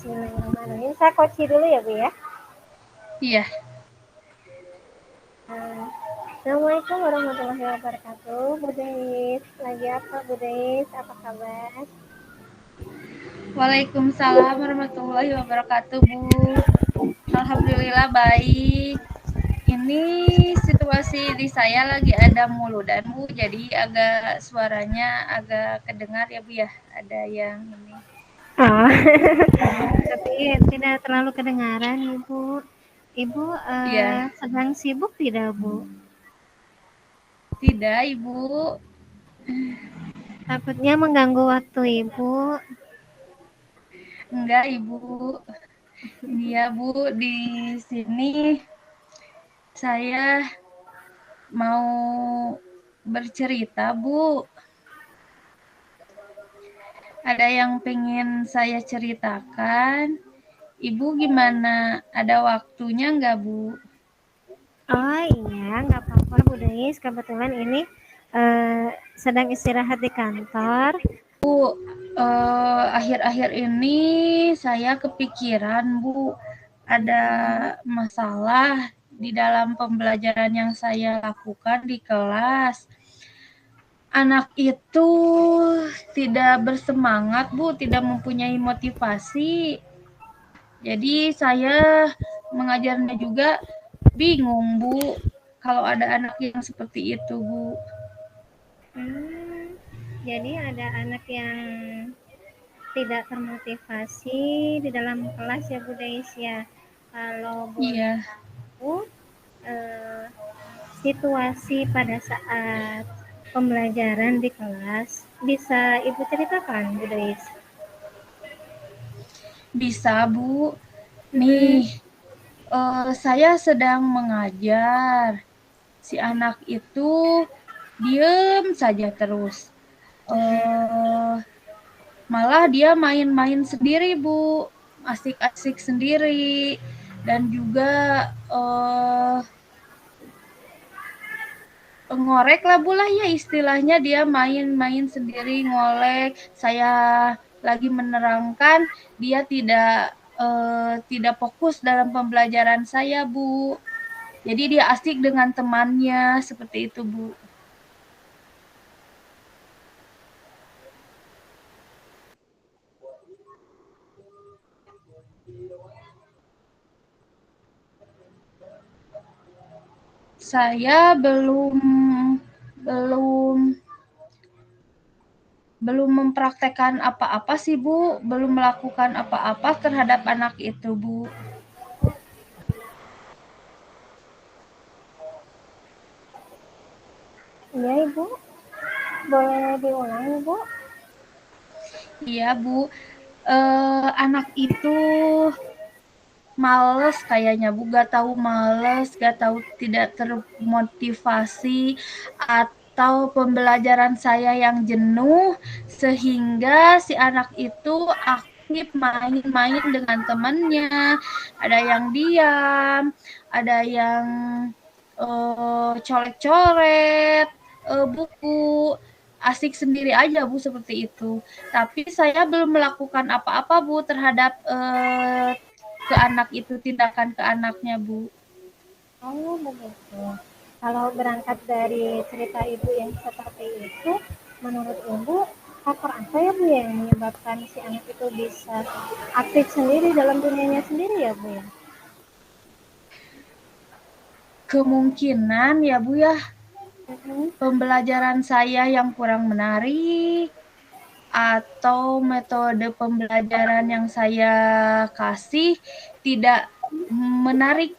Bismillahirrahmanirrahim. Saya koci dulu ya Bu ya. Iya. Assalamualaikum warahmatullahi wabarakatuh. Bu Deis, lagi apa Bu Deis? Apa kabar? Waalaikumsalam warahmatullahi wabarakatuh, Bu. Alhamdulillah baik. Ini situasi di saya lagi ada muludan, Bu. Jadi agak suaranya agak kedengar ya, Bu ya. Ada yang ini. Oh, tapi tidak terlalu kedengaran Ibu. Ibu Iya, sedang sibuk tidak Bu? tidak, Ibu. Takutnya mengganggu waktu Ibu. Enggak, Ibu. Iya, Bu. Di sini saya mau bercerita, Bu. Ada yang pengen saya ceritakan. Ibu gimana? Ada waktunya nggak, Bu? Oh iya, nggak apa-apa Bu Deis. Kebetulan ini sedang istirahat di kantor. Bu, akhir-akhir ini saya kepikiran, Bu, ada masalah di dalam pembelajaran yang saya lakukan di kelas. Anak itu tidak bersemangat, Bu, tidak mempunyai motivasi. Jadi saya mengajarnya juga bingung, Bu, kalau ada anak yang seperti itu, Bu. Jadi ada anak yang tidak termotivasi di dalam kelas ya Bu Deis ya. Kalau boleh Iya, tahu situasi pada saat pembelajaran di kelas bisa Ibu ceritakan Bu Deis? bisa, Bu. Mm-mm. Nih, saya sedang mengajar. Si anak itu diem saja terus. Eh, Malah dia main-main sendiri, Bu. Asik-asik sendiri. Dan juga ngorek lah Bu lah ya istilahnya, dia main-main sendiri ngolek. Saya lagi menerangkan, dia tidak fokus dalam pembelajaran saya, Bu. Jadi dia asik dengan temannya seperti itu, Bu. Saya belum belum mempraktekkan apa-apa sih, Bu. Belum melakukan apa-apa terhadap anak itu, Bu. Iya Ibu, boleh diulang Ibu? Iya, Bu. Anak itu males kayaknya, Bu, gak tahu males, gak tahu tidak termotivasi, atau pembelajaran saya yang jenuh, sehingga si anak itu aktif main-main dengan temannya. Ada yang diam, ada yang coret-coret buku, asik sendiri aja, Bu, seperti itu. Tapi saya belum melakukan apa-apa, Bu, terhadap ke anak itu, tindakan ke anaknya, Bu. Oh begitu. Kalau berangkat dari cerita Ibu yang seperti itu, menurut Ibu faktor apa ya Bu yang menyebabkan si anak itu bisa aktif sendiri dalam dunianya sendiri ya Bu ya? Kemungkinan ya, Bu, ya, Mm-mm. pembelajaran saya yang kurang menarik, atau metode pembelajaran yang saya kasih tidak menarik,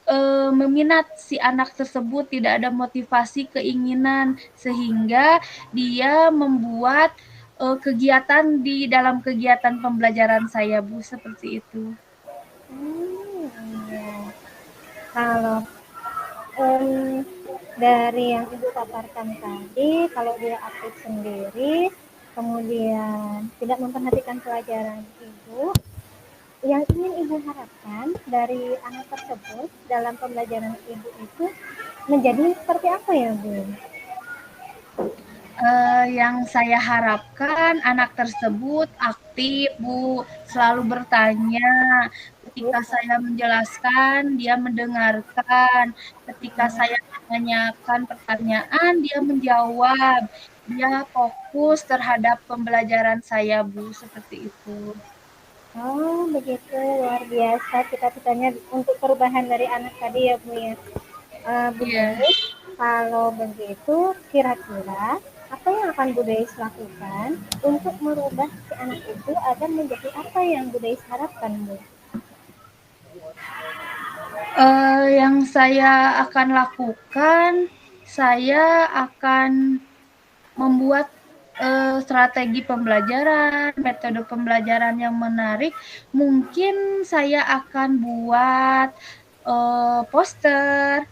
meminat si anak tersebut, tidak ada motivasi, keinginan, sehingga dia membuat kegiatan di dalam kegiatan pembelajaran saya, Bu, seperti itu. Iya. Kalau em, dari yang Ibu paparkan tadi, kalau dia aktif sendiri, kemudian tidak memperhatikan pelajaran Ibu, yang ingin Ibu harapkan dari anak tersebut dalam pembelajaran Ibu itu menjadi seperti apa ya Bu? Yang saya harapkan anak tersebut aktif, Bu, selalu bertanya. Ketika saya menjelaskan, dia mendengarkan. Ketika saya menanyakan pertanyaan, dia menjawab. Dia fokus terhadap pembelajaran saya, Bu, seperti itu. Oh, begitu. Luar biasa cita-citanya untuk perubahan dari anak tadi ya, Bu ya. Bu Iya. Deis, kalau begitu kira-kira apa yang akan Bu Deis lakukan untuk merubah si anak itu agar menjadi apa yang Bu Deis harapkan, Bu? Yang saya akan lakukan, saya akan membuat strategi pembelajaran, metode pembelajaran yang menarik. Mungkin saya akan buat poster,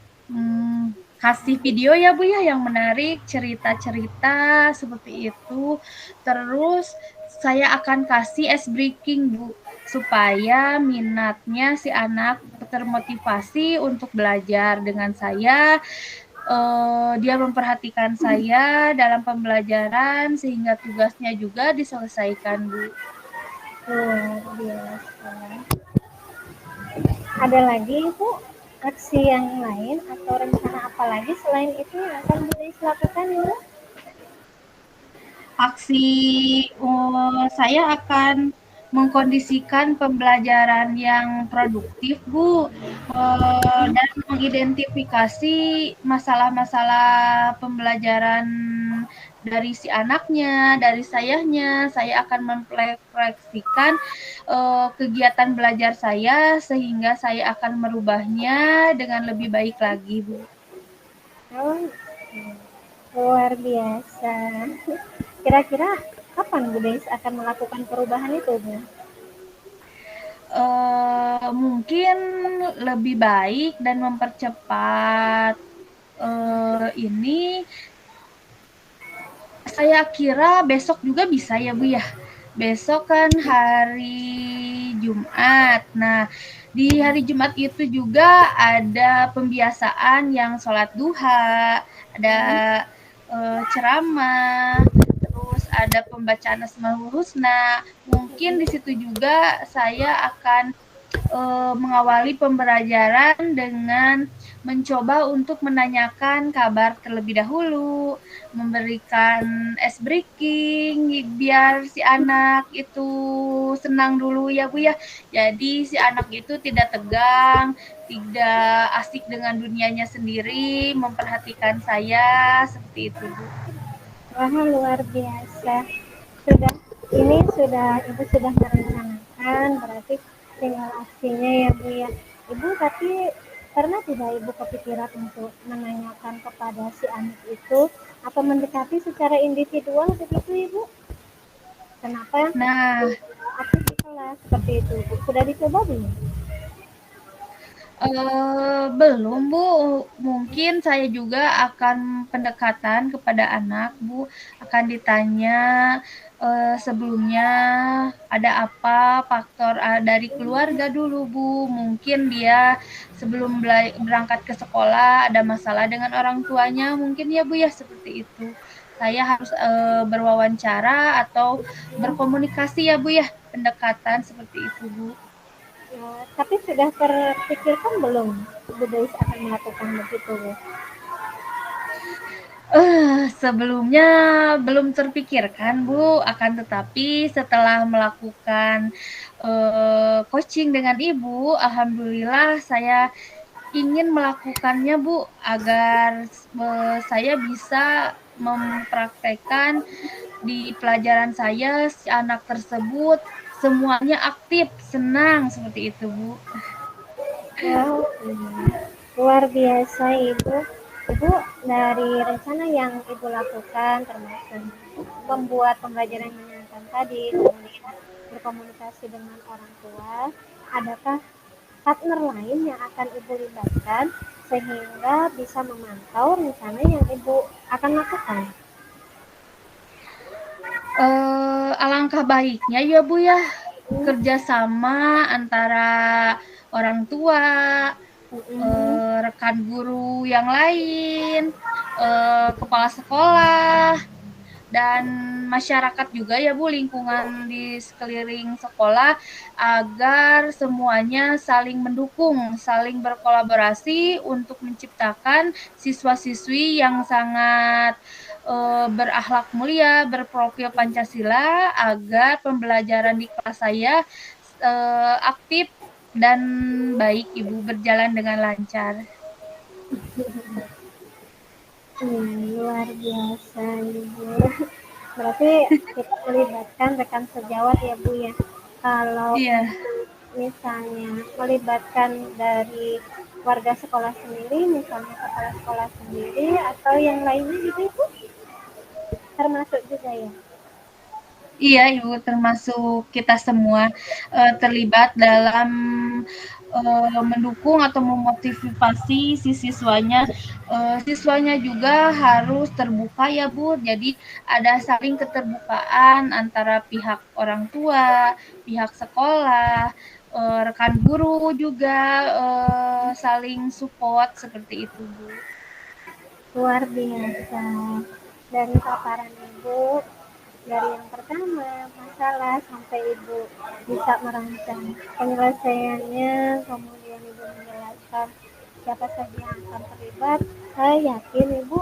kasih video ya Bu ya yang menarik, cerita-cerita seperti itu. Terus saya akan kasih ice breaking Bu, supaya minatnya si anak termotivasi untuk belajar dengan saya. Dia memperhatikan saya dalam pembelajaran sehingga tugasnya juga diselesaikan, Bu. Luar biasa. Ada lagi Bu aksi yang lain atau rencana apa lagi selain itu yang akan Bu Deis lakukan, Bu? Aksi saya akan mengkondisikan pembelajaran yang produktif, Bu, dan mengidentifikasi masalah-masalah pembelajaran dari si anaknya, dari sayanya. Saya akan memrefleksikan kegiatan belajar saya sehingga saya akan merubahnya dengan lebih baik lagi, Bu. Oh, luar biasa. Kira-kira kapan Bu Deis akan melakukan perubahan itu, Bu? Mungkin lebih baik dan mempercepat ini saya kira besok juga bisa ya Bu ya. Besok kan hari Jumat. Nah, di hari Jumat itu juga ada pembiasaan yang sholat duha, ada ceramah, terus ada pembacaan Asmaul Husna. Mungkin di situ juga saya akan mengawali pembelajaran dengan mencoba untuk menanyakan kabar terlebih dahulu, memberikan ice breaking biar si anak itu senang dulu ya Bu ya. Jadi si anak itu tidak tegang, tidak asik dengan dunianya sendiri, memperhatikan saya seperti itu Bu. Wah, luar biasa. Sudah ini sudah Ibu sudah merencanakan berarti tinggal aksinya ya Bu ya. Ibu tapi pernah tidak Ibu kepikiran untuk menanyakan kepada si anak itu atau mendekati secara individual begitu Ibu? Kenapa Nah, aktif di kelas seperti itu Bu? Sudah dicoba belum? Belum, Bu. Mungkin saya juga akan pendekatan kepada anak, Bu. Akan ditanya, sebelumnya ada apa faktor, dari keluarga dulu, Bu. Mungkin dia sebelum berangkat ke sekolah ada masalah dengan orang tuanya, mungkin ya, Bu, ya, seperti itu. Saya harus, berwawancara atau berkomunikasi ya, Bu, ya, pendekatan seperti itu, Bu. Tapi sudah terpikirkan belum Bu Deis akan melakukan begitu Bu? Sebelumnya belum terpikirkan, Bu, akan tetapi setelah melakukan, coaching dengan Ibu, alhamdulillah saya ingin melakukannya, Bu, agar saya bisa mempraktekkan di pelajaran saya si anak tersebut semuanya aktif, senang, seperti itu, Bu. Wow, luar biasa Ibu. Ibu dari rencana yang Ibu lakukan termasuk membuat pembelajaran yang menyenangkan tadi, kemudian berkomunikasi dengan orang tua, adakah partner lain yang akan Ibu libatkan sehingga bisa memantau rencana yang Ibu akan lakukan? Alangkah baiknya ya Bu ya, kerjasama antara orang tua, rekan guru yang lain, kepala sekolah. dan masyarakat juga ya Bu, lingkungan di sekeliling sekolah agar semuanya saling mendukung, saling berkolaborasi untuk menciptakan siswa-siswi yang sangat berakhlak mulia, berprofil Pancasila agar pembelajaran di kelas saya aktif dan baik Ibu, berjalan dengan lancar. Luar biasa Ibu. Berarti kita melibatkan rekan sejawat ya Bu ya. Kalau Iya. misalnya melibatkan dari warga sekolah sendiri, misalnya kepala sekolah sendiri atau yang lainnya gitu Ibu, termasuk juga ya. Iya, Ibu, termasuk kita semua terlibat dalam mendukung atau memotivasi si siswanya. Siswanya juga harus terbuka ya, Bu. Jadi ada saling keterbukaan antara pihak orang tua, pihak sekolah, rekan guru juga saling support seperti itu, Bu. Luar biasa. Dari paparan Ibu, dari yang pertama masalah sampai Ibu bisa merancang penyelesaiannya, kemudian Ibu menjelaskan siapa saja yang akan terlibat. Saya yakin Ibu,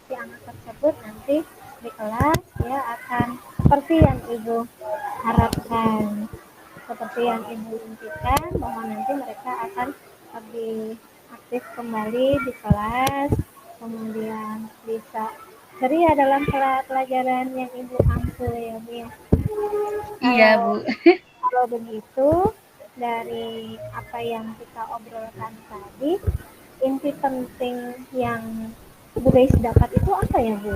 si anak tersebut nanti di kelas ya akan seperti yang Ibu harapkan, seperti yang Ibu impikan, bahwa nanti mereka akan lebih aktif kembali di kelas, kemudian bisa ceria dalam pelajaran yang Ibu ambil ya Bu ya. Iya, Kalau Bu. kalau begitu, dari apa yang kita obrolkan tadi, inti penting yang Bu Deis dapat itu apa ya Bu?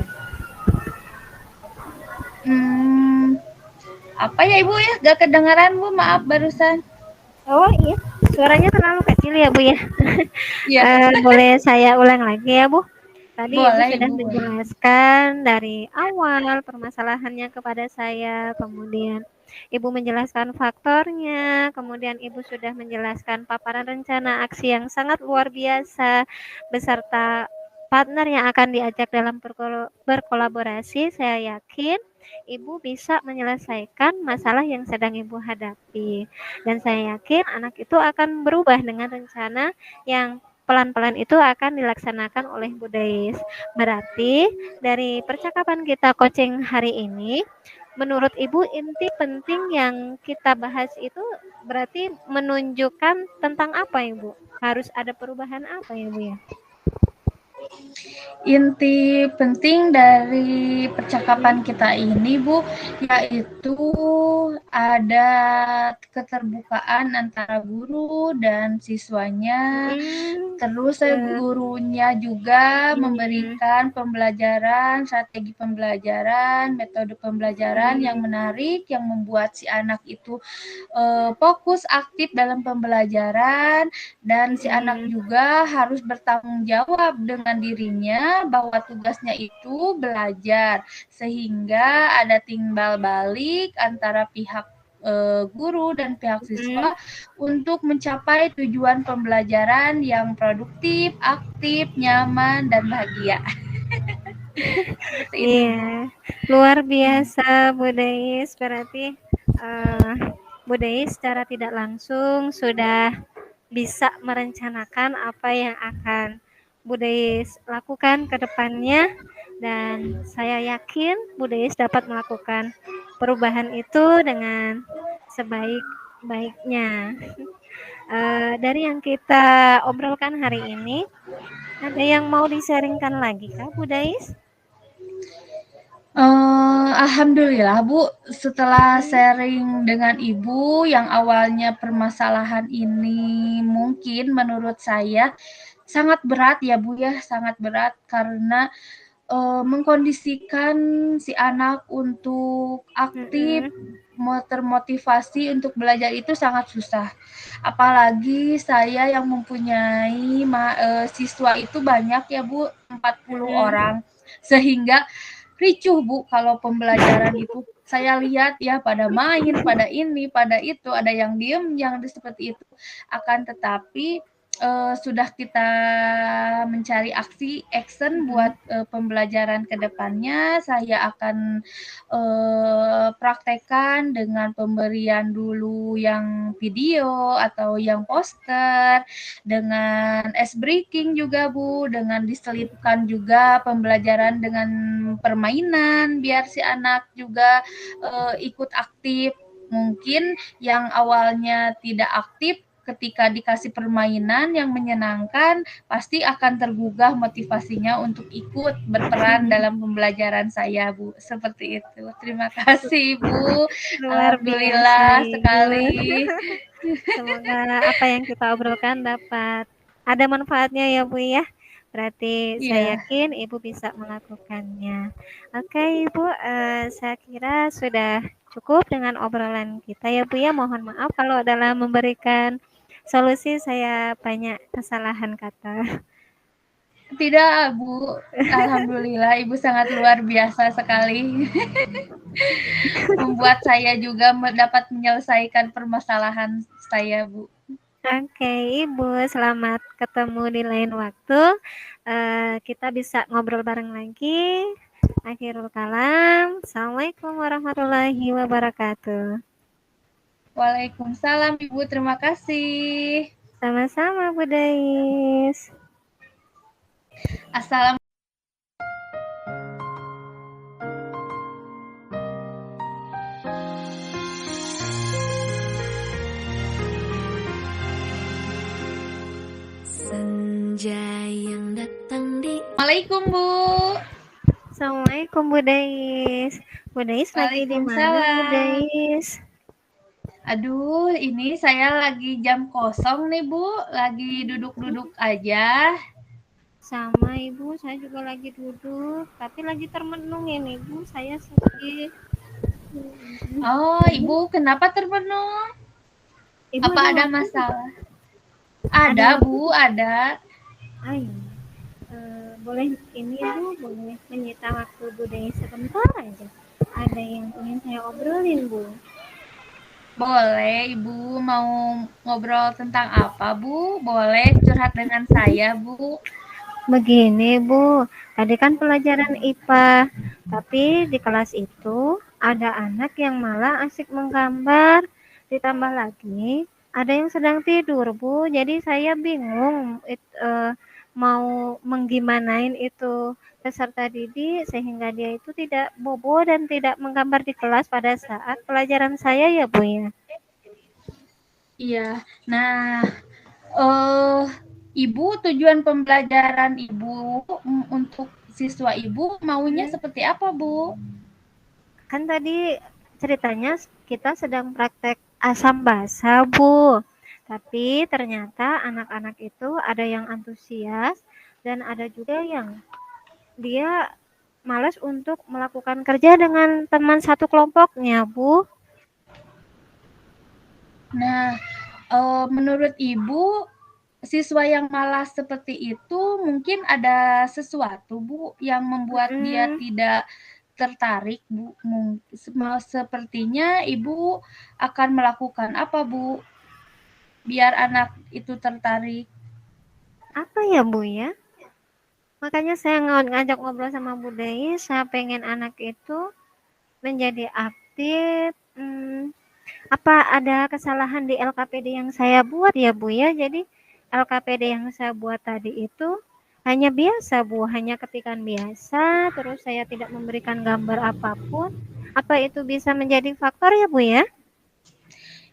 Apa ya Ibu ya? Gak kedengaran Bu, maaf barusan. Oh iya, suaranya terlalu kecil ya Bu ya. Iya, Boleh saya ulang lagi ya Bu? Tadi Ibu boleh sudah Ibu, boleh. menjelaskan dari awal permasalahannya kepada saya, kemudian Ibu menjelaskan faktornya, kemudian Ibu sudah menjelaskan paparan rencana aksi yang sangat luar biasa beserta partner yang akan diajak dalam berkolaborasi. Saya yakin Ibu bisa menyelesaikan masalah yang sedang Ibu hadapi. Dan saya yakin anak itu akan berubah dengan rencana yang pelan-pelan itu akan dilaksanakan oleh Bu Deis. Berarti dari percakapan kita coaching hari ini, menurut Ibu inti penting yang kita bahas itu berarti menunjukkan tentang apa Ibu? Harus ada perubahan apa ya Bu ya? Inti penting dari percakapan kita ini Bu, yaitu ada keterbukaan antara guru dan siswanya. Hmm, Terus ya. gurunya juga Hmm, memberikan pembelajaran, strategi pembelajaran, metode pembelajaran yang hmm, menarik, yang membuat si anak itu fokus aktif dalam pembelajaran, dan si anak hmm, juga harus bertanggung jawab dengan dirinya bahwa tugasnya itu belajar, sehingga ada timbal balik antara pihak guru dan pihak hmm. siswa untuk mencapai tujuan pembelajaran yang produktif, aktif, nyaman, dan bahagia. Seperti itu, Iya, Bu. luar biasa Bu Deis. Berarti uh, Bu Deis secara tidak langsung sudah bisa merencanakan apa yang akan Bu Deis lakukan ke depannya, dan saya yakin Bu Deis dapat melakukan perubahan itu dengan sebaik-baiknya. Dari yang kita obrolkan hari ini, ada yang mau di-sharingkan lagi Kak Bu Deis? Alhamdulillah Bu, setelah Hmm, sharing dengan Ibu yang awalnya permasalahan ini mungkin menurut saya sangat berat ya Bu ya, sangat berat karena mengkondisikan si anak untuk aktif, mm-mm, termotivasi untuk belajar itu sangat susah. Apalagi saya yang mempunyai siswa itu banyak ya Bu, 40 mm-mm. orang. Sehingga ricuh Bu kalau pembelajaran itu. Saya lihat ya pada main, pada ini, pada itu, ada yang diem, yang seperti itu. Akan tetapi sudah kita mencari action buat, pembelajaran ke depannya, saya akan, praktekkan dengan pemberian dulu yang video atau yang poster, dengan ice breaking juga, Bu, dengan diselipkan juga pembelajaran dengan permainan biar si anak juga, ikut aktif. Mungkin yang awalnya tidak aktif ketika dikasih permainan yang menyenangkan, pasti akan tergugah motivasinya untuk ikut berperan dalam pembelajaran saya, Bu. Seperti itu. Terima kasih, Bu. Luar biasa, Alhamdulillah Ibu. sekali. Semoga apa yang kita obrolkan dapat ada manfaatnya ya, Bu, ya. Berarti saya Iya. yakin Ibu bisa melakukannya. Oke, Ibu, saya kira sudah cukup dengan obrolan kita ya, Bu, ya. Mohon maaf kalau dalam memberikan solusi saya banyak kesalahan kata. Tidak, Bu. Alhamdulillah, Ibu sangat luar biasa sekali. Membuat saya juga dapat menyelesaikan permasalahan saya, Bu. Oke, Ibu, selamat ketemu di lain waktu. Kita bisa ngobrol bareng lagi. Akhirul kalam. Assalamualaikum warahmatullahi wabarakatuh. Waalaikumsalam, Ibu. Terima kasih. Sama-sama, Bu Dais. Assalamualaikum. Senja yang datang di Assalamualaikum, Bu. Assalamualaikum, Bu Dais. Bu Dais lagi di mana, Bu Waalaikumsalam. Dais? Aduh, ini saya lagi jam kosong nih, Bu. Lagi duduk-duduk aja. Sama Ibu, saya juga lagi duduk, tapi lagi termenung ini, Bu. Saya sedih. Oh, Ibu kenapa termenung? Ibu Apa ada waktu? masalah? Ada Ada, waktu? Bu, ada. Iya. Boleh ini Bu, boleh menyita waktu Bu Dei sebentar aja. Ada yang ingin saya obrolin, Bu. Boleh, Ibu mau ngobrol tentang apa, Bu? Boleh curhat dengan saya, Bu. Begini, Bu. Tadi kan pelajaran IPA, tapi di kelas itu ada anak yang malah asik menggambar. Ditambah lagi ada yang sedang tidur, Bu. Jadi saya bingung mau menggimanain itu peserta didik sehingga dia itu tidak bobo dan tidak menggambar di kelas pada saat pelajaran saya ya, Bu, ya. Iya. Nah, eh Ibu tujuan pembelajaran Ibu untuk siswa Ibu maunya seperti apa, Bu? Kan tadi ceritanya kita sedang praktek asam basa, Bu. Tapi ternyata anak-anak itu ada yang antusias dan ada juga yang dia malas untuk melakukan kerja dengan teman satu kelompoknya, Bu. Nah, menurut Ibu, siswa yang malas seperti itu mungkin ada sesuatu, Bu, yang membuat dia Mm-mm. tidak tertarik, Bu. Sepertinya Ibu akan melakukan apa, Bu, biar anak itu tertarik? Apa ya, Bu, ya? Makanya saya ngajak ngobrol sama Bu Dei, saya pengen anak itu menjadi aktif. Apa ada kesalahan di LKPD yang saya buat ya, Bu, ya? Jadi LKPD yang saya buat tadi itu hanya biasa, Bu, hanya ketikan biasa, terus saya tidak memberikan gambar apapun. Apa itu bisa menjadi faktor ya, Bu, ya?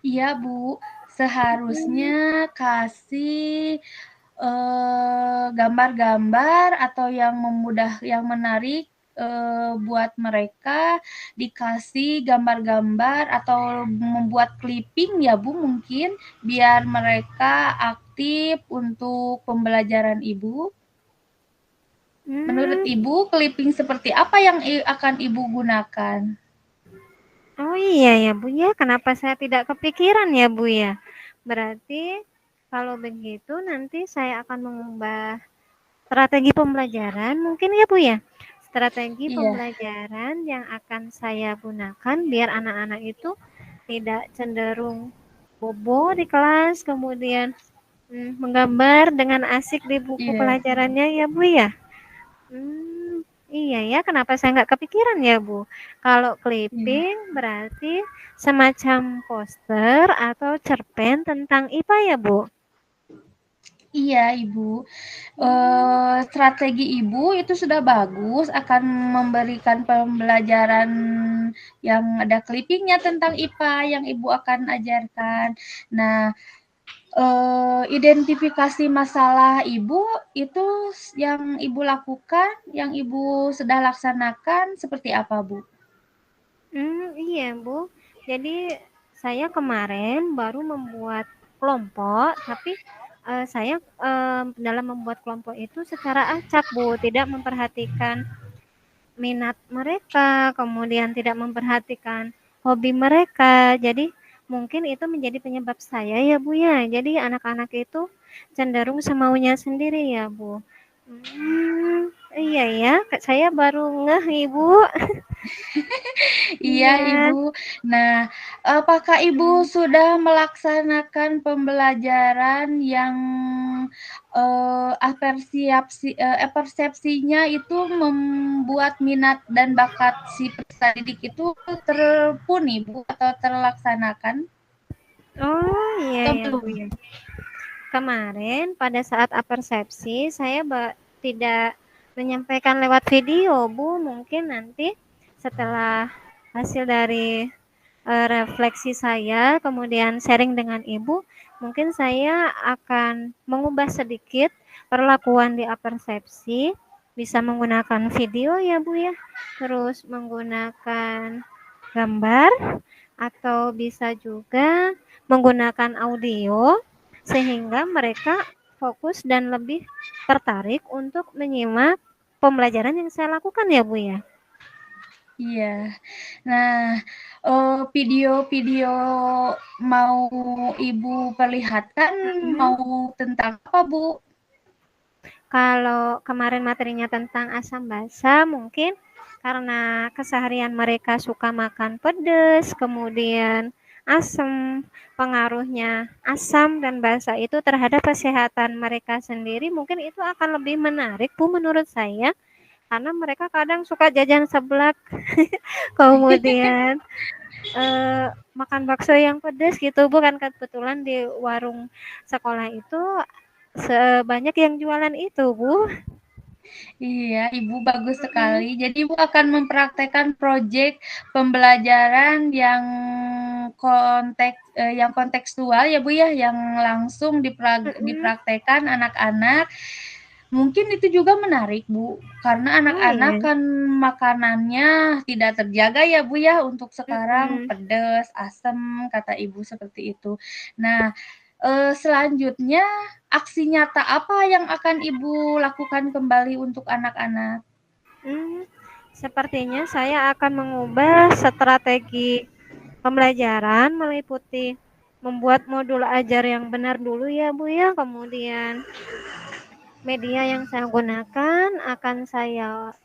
Iya, Bu. Seharusnya kasih gambar-gambar atau yang yang menarik buat mereka, dikasih gambar-gambar atau membuat clipping ya, Bu, mungkin biar mereka aktif untuk pembelajaran Ibu. Menurut Hmm. Ibu, clipping seperti apa yang akan Ibu gunakan? Oh iya ya, Bu, ya. Kenapa saya tidak kepikiran ya, Bu, ya? Berarti kalau begitu nanti saya akan mengubah strategi pembelajaran mungkin ya, Bu, ya? Strategi Iya. pembelajaran yang akan saya gunakan biar anak-anak itu tidak cenderung bobo di kelas, kemudian Menggambar dengan asik di buku Iya. pelajarannya ya, Bu, ya? Iya ya, kenapa saya nggak kepikiran ya, Bu? Kalau Iya. clipping berarti semacam poster atau cerpen tentang IPA ya, Bu? Iya, Ibu. Mmm, Strategi Ibu itu sudah bagus, akan memberikan pembelajaran yang ada clipping-nya tentang IPA yang Ibu akan ajarkan. Nah, identifikasi masalah Ibu itu yang Ibu lakukan, yang Ibu sudah laksanakan seperti apa, Bu? iya, Bu. Jadi saya kemarin baru membuat kelompok, tapi, saya, dalam membuat kelompok itu secara acak, Bu, tidak memperhatikan minat mereka, kemudian tidak memperhatikan hobi mereka. Jadi mungkin itu menjadi penyebab saya ya, Bu, ya. Jadi anak-anak itu cenderung semaunya sendiri ya, Bu. Iya ya, saya baru ngeh, Ibu. Iya, Iya, Ibu. Nah, apakah Ibu mhm, sudah melaksanakan pembelajaran yang persepsinya itu membuat minat dan bakat si peserta didik itu terpenuhi, Bu, atau terlaksanakan oh, iya atau ya, Bu, belum? ya. Kemarin pada saat apersepsi saya tidak menyampaikan lewat video, Bu. Mungkin nanti setelah hasil dari refleksi saya, kemudian sharing dengan Ibu, mungkin saya akan mengubah sedikit perlakuan di apersepsi, bisa menggunakan video ya, Bu, ya, terus menggunakan gambar, atau bisa juga menggunakan audio, sehingga mereka fokus dan lebih tertarik untuk menyimak pembelajaran yang saya lakukan ya, Bu, ya? Iya. Nah, video-video mau Ibu perlihatkan Mhm. mau tentang apa, Bu? Kalau kemarin materinya tentang asam basa, mungkin karena keseharian mereka suka makan pedas, kemudian asam, pengaruhnya asam dan basa itu terhadap kesehatan mereka sendiri, mungkin itu akan lebih menarik, Bu, menurut saya, karena mereka kadang suka jajan seblak, kemudian, makan bakso yang pedas gitu, Bu, kan kebetulan di warung sekolah itu banyak yang jualan itu, Bu. Iya, Ibu bagus Mhm, sekali. Jadi Ibu akan mempraktekkan proyek pembelajaran yang kontekstual ya, Bu, ya, yang langsung mhm. dipraktekkan anak-anak. Mungkin itu juga menarik, Bu, karena Oh, anak-anak iya? kan makanannya tidak terjaga ya, Bu, ya, untuk sekarang Mhm, pedas, asam, kata Ibu seperti itu. Nah, selanjutnya aksi nyata apa yang akan Ibu lakukan kembali untuk anak-anak? mmm, sepertinya saya akan mengubah strategi pembelajaran meliputi membuat modul ajar yang benar dulu ya, Bu, ya, kemudian media yang saya gunakan akan saya,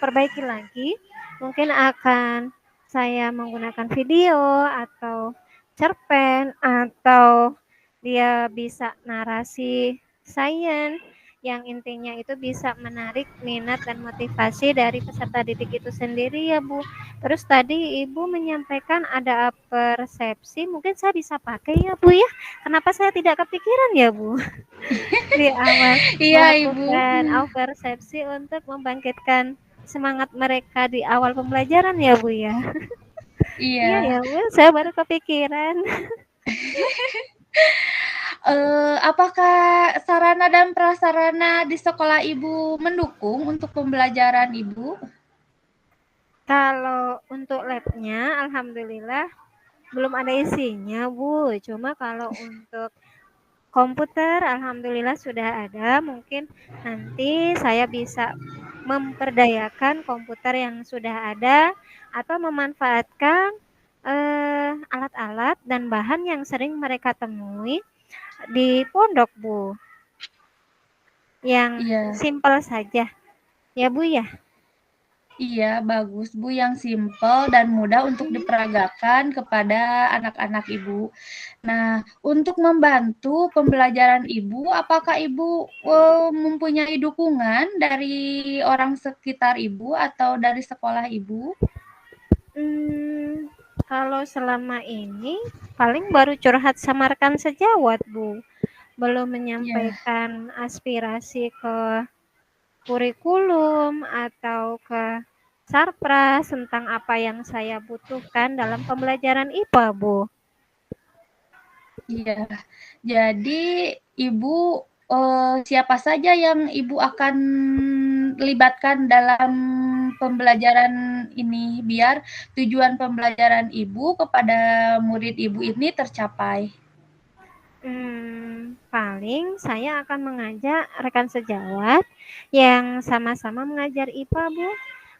perbaiki lagi, mungkin akan saya menggunakan video atau cerpen atau dia bisa narasi sains yang intinya itu bisa menarik minat dan motivasi dari peserta didik itu sendiri ya, Bu. Terus tadi Ibu menyampaikan ada persepsi, mungkin saya bisa pakai ya, Bu, ya. Kenapa saya tidak kepikiran ya, Bu? Di awal Iya, Ibu. melakukan persepsi untuk membangkitkan semangat mereka di awal pembelajaran ya, Bu, ya? Iya Iya. ya, Bu, saya baru kepikiran. Apakah sarana dan prasarana di sekolah Ibu mendukung untuk pembelajaran Ibu? Kalau untuk labnya, alhamdulillah belum ada isinya, Bu. Cuma kalau untuk komputer alhamdulillah sudah ada, mungkin nanti saya bisa memperdayakan komputer yang sudah ada atau memanfaatkan, alat-alat dan bahan yang sering mereka temui di pondok, Bu, yang Iya. simpel saja, ya, Bu, ya? Iya, bagus Bu, yang simpel dan mudah untuk diperagakan kepada anak-anak Ibu. Nah, untuk membantu pembelajaran Ibu, apakah Ibu, mempunyai dukungan dari orang sekitar Ibu atau dari sekolah Ibu? Kalau selama ini paling baru curhat sama rekan sejawat, Bu. Belum Iya, menyampaikan aspirasi ke kurikulum atau ke Sarpras tentang apa yang saya butuhkan dalam pembelajaran IPA, Bu. iya. Jadi Ibu, siapa saja yang Ibu akan libatkan dalam pembelajaran ini, biar tujuan pembelajaran Ibu kepada murid Ibu ini tercapai? Paling saya akan mengajak rekan sejawat yang sama-sama mengajar IPA, Bu.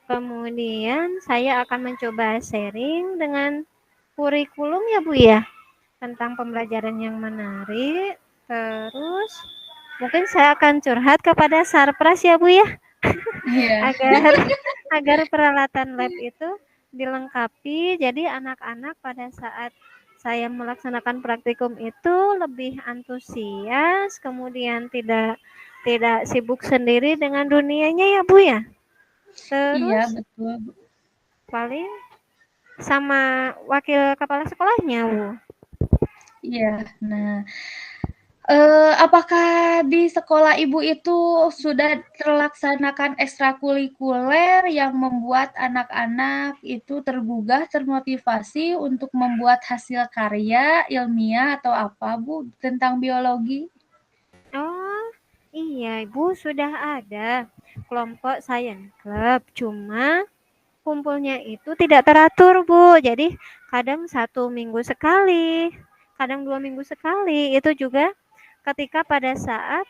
Kemudian saya akan mencoba sharing dengan kurikulum ya, Bu, ya, tentang pembelajaran yang menarik. Terus mungkin saya akan curhat kepada Sarpras ya, Bu, ya, Iya, agar agar peralatan lab itu dilengkapi. Jadi anak-anak pada saat saya melaksanakan praktikum itu lebih antusias, kemudian tidak tidak sibuk sendiri dengan dunianya ya, Bu, ya. iya Terus betul, Bu. paling sama wakil kepala sekolahnya, Bu. Iya. Nah, apakah di sekolah Ibu itu sudah terlaksanakan ekstrakurikuler yang membuat anak-anak itu tergugah, termotivasi untuk membuat hasil karya ilmiah atau apa, Bu, tentang biologi? Oh, iya, Ibu, sudah ada kelompok science club, cuma kumpulnya itu tidak teratur, Bu. Jadi kadang 1 minggu sekali, kadang 2 minggu sekali. Itu juga ketika pada saat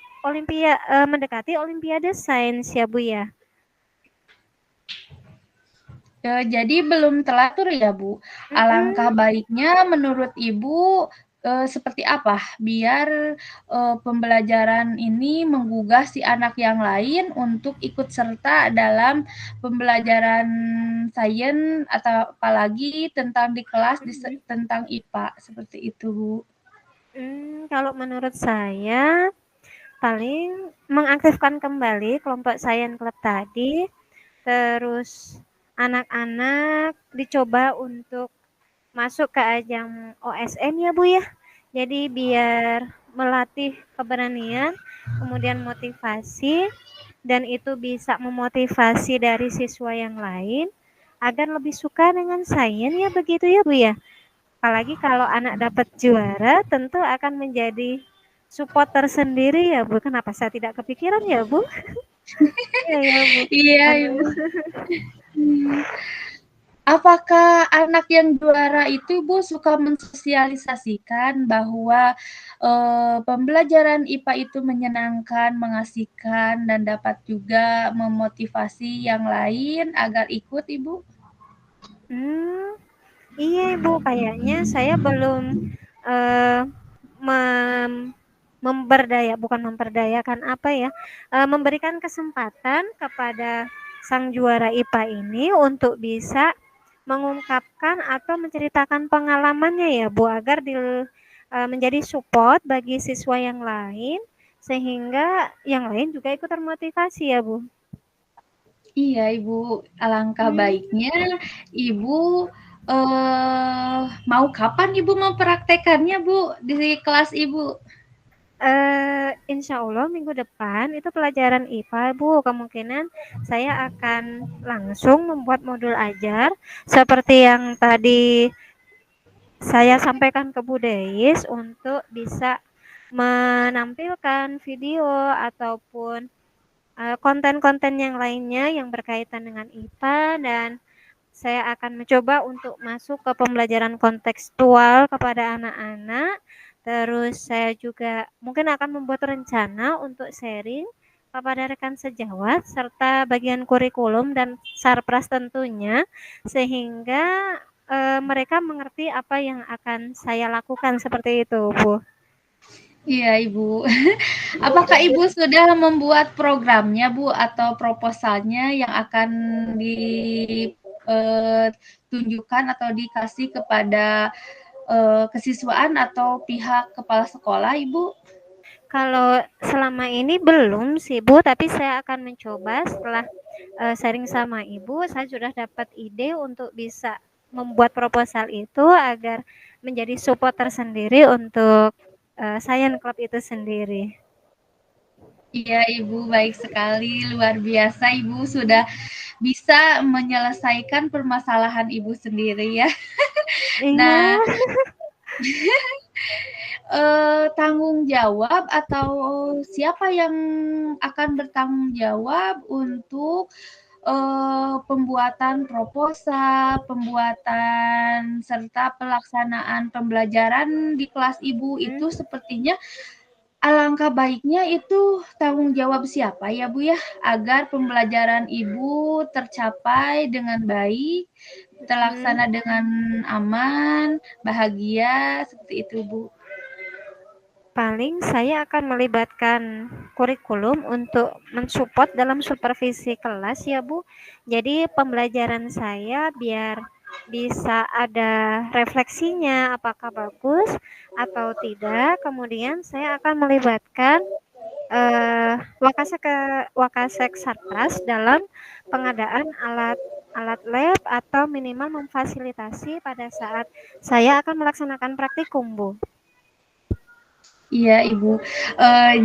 mendekati Olimpiade Sains ya, Bu, ya. Jadi belum teratur ya, Bu. Alangkah Mhm. baiknya menurut Ibu, seperti apa biar, pembelajaran ini menggugah si anak yang lain untuk ikut serta dalam pembelajaran sains atau apalagi tentang di kelas tentang IPA, seperti itu, Bu. Kalau menurut saya paling mengaktifkan kembali kelompok Science Club tadi, terus anak-anak dicoba untuk masuk ke ajang OSN ya, Bu, ya. Jadi biar melatih keberanian, kemudian motivasi, dan itu bisa memotivasi dari siswa yang lain agar lebih suka dengan sains ya, begitu ya, Bu, ya. Apalagi kalau anak dapat juara tentu akan menjadi support tersendiri ya, Bu. Kenapa saya tidak kepikiran ya, Bu? Iya ya, Bu. Iya, Aduh. Ibu. Mmm. Apakah anak yang juara itu Ibu suka mensosialisasikan bahwa, pembelajaran IPA itu menyenangkan, mengasihkan, dan dapat juga memotivasi yang lain agar ikut, Ibu? Hmm, iya, Ibu, kayaknya saya belum eh, mem bukan memperdayakan apa ya, memberikan kesempatan kepada sang juara IPA ini untuk bisa mengungkapkan atau menceritakan pengalamannya ya, Bu, agar menjadi support bagi siswa yang lain, sehingga yang lain juga ikut termotivasi ya, Bu. Iya, Ibu. Alangkah Hmm. baiknya Ibu, mau kapan Ibu mempraktekannya, Bu, di kelas Ibu? Insya Allah minggu depan itu pelajaran IPA, Bu. Kemungkinan saya akan langsung membuat modul ajar seperti yang tadi saya sampaikan ke Bu Deis untuk bisa menampilkan video ataupun konten-konten yang lainnya yang berkaitan dengan IPA, dan saya akan mencoba untuk masuk ke pembelajaran kontekstual kepada anak-anak. Terus saya juga mungkin akan membuat rencana untuk sharing kepada rekan sejawat serta bagian kurikulum dan sarpras tentunya, sehingga mereka mengerti apa yang akan saya lakukan seperti itu, Bu. Iya, Ibu. Apakah Ibu sudah membuat programnya, Bu, atau proposalnya yang akan ditunjukkan atau dikasih kepada kesiswaan atau pihak kepala sekolah, Ibu? Kalau selama ini belum sih Bu, tapi saya akan mencoba setelah sharing sama Ibu, saya sudah dapat ide untuk bisa membuat proposal itu agar menjadi support tersendiri untuk Science Club itu sendiri. Iya, Ibu, baik sekali. Luar biasa, Ibu sudah bisa menyelesaikan permasalahan Ibu sendiri ya. Iya. Nah, tanggung jawab atau siapa yang akan bertanggung jawab untuk pembuatan proposal, pembuatan serta pelaksanaan pembelajaran di kelas Ibu itu sepertinya alangkah baiknya itu tanggung jawab siapa ya Bu ya, agar pembelajaran Ibu tercapai dengan baik, terlaksana dengan aman, bahagia, seperti itu Bu. Paling saya akan melibatkan kurikulum untuk mensupport dalam supervisi kelas ya Bu. Jadi pembelajaran saya biar bisa ada refleksinya apakah bagus atau tidak. Kemudian saya akan melibatkan Wakasek Satras dalam pengadaan alat lab atau minimal memfasilitasi pada saat saya akan melaksanakan praktikum Bu. Iya Ibu,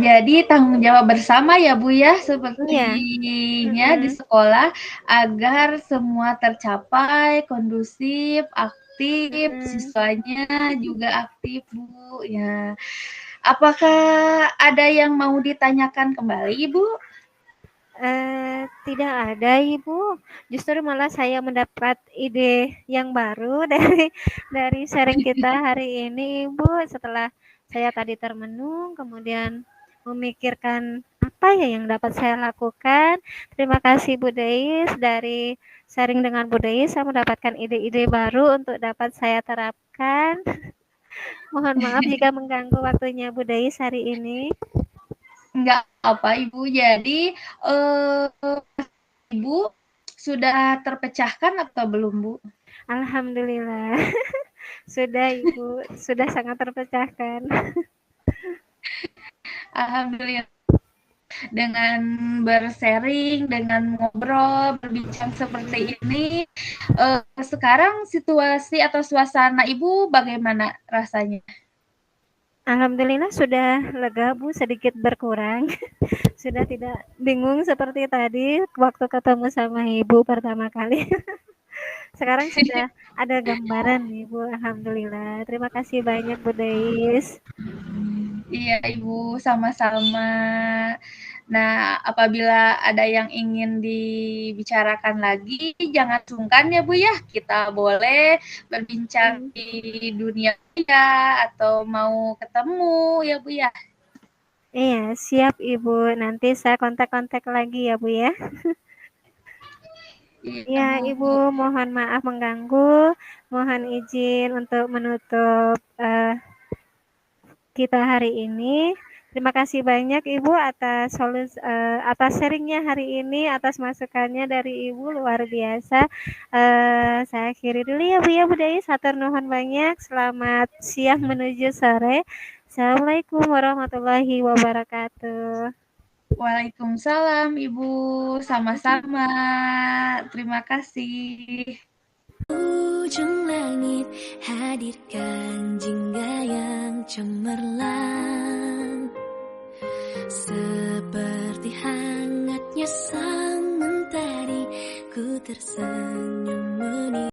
jadi tanggung jawab bersama ya Bu ya, Iya. sepertinya di sekolah agar semua tercapai, kondusif, aktif, siswanya juga aktif Bu, ya. Apakah ada yang mau ditanyakan kembali Ibu? Tidak ada Ibu, justru malah saya mendapat ide yang baru dari sharing kita hari ini Ibu, setelah saya tadi termenung, kemudian memikirkan apa ya yang dapat saya lakukan. Terima kasih Bu Deis, dari sharing dengan Bu Deis saya mendapatkan ide-ide baru untuk dapat saya terapkan. Mohon maaf jika mengganggu waktunya Bu Deis hari ini. Enggak apa Ibu, jadi Ibu sudah terpecahkan atau belum Bu? Alhamdulillah. Sudah Ibu, sudah sangat terpecahkan. Alhamdulillah, dengan bersharing, dengan ngobrol, berbincang seperti ini, sekarang situasi atau suasana Ibu bagaimana rasanya? Alhamdulillah sudah lega Bu, sedikit berkurang. Sudah tidak bingung seperti tadi waktu ketemu sama Ibu pertama kali. Sekarang sudah ada gambaran nih Bu, alhamdulillah. Terima kasih banyak Bu Deis. Iya Ibu, sama-sama. Nah, apabila ada yang ingin dibicarakan lagi, jangan sungkan ya Bu ya. Kita boleh berbincang di dunia maya atau mau ketemu ya Bu ya. Iya, siap Ibu. Nanti saya kontak-kontak lagi ya Bu ya. Iya Ya Bu. Ibu, mohon maaf mengganggu. Mohon izin untuk menutup kita hari ini. Terima kasih banyak Ibu atas atas sharingnya hari ini, atas masukannya dari Ibu luar biasa. Saya akhiri dulu ya Bu ya Bu Deis. Hatur nuhun banyak. Selamat siang menuju sore. Assalamualaikum warahmatullahi wabarakatuh. Waalaikumsalam Ibu, sama-sama. Terima kasih. Ujung langit hadirkan jingga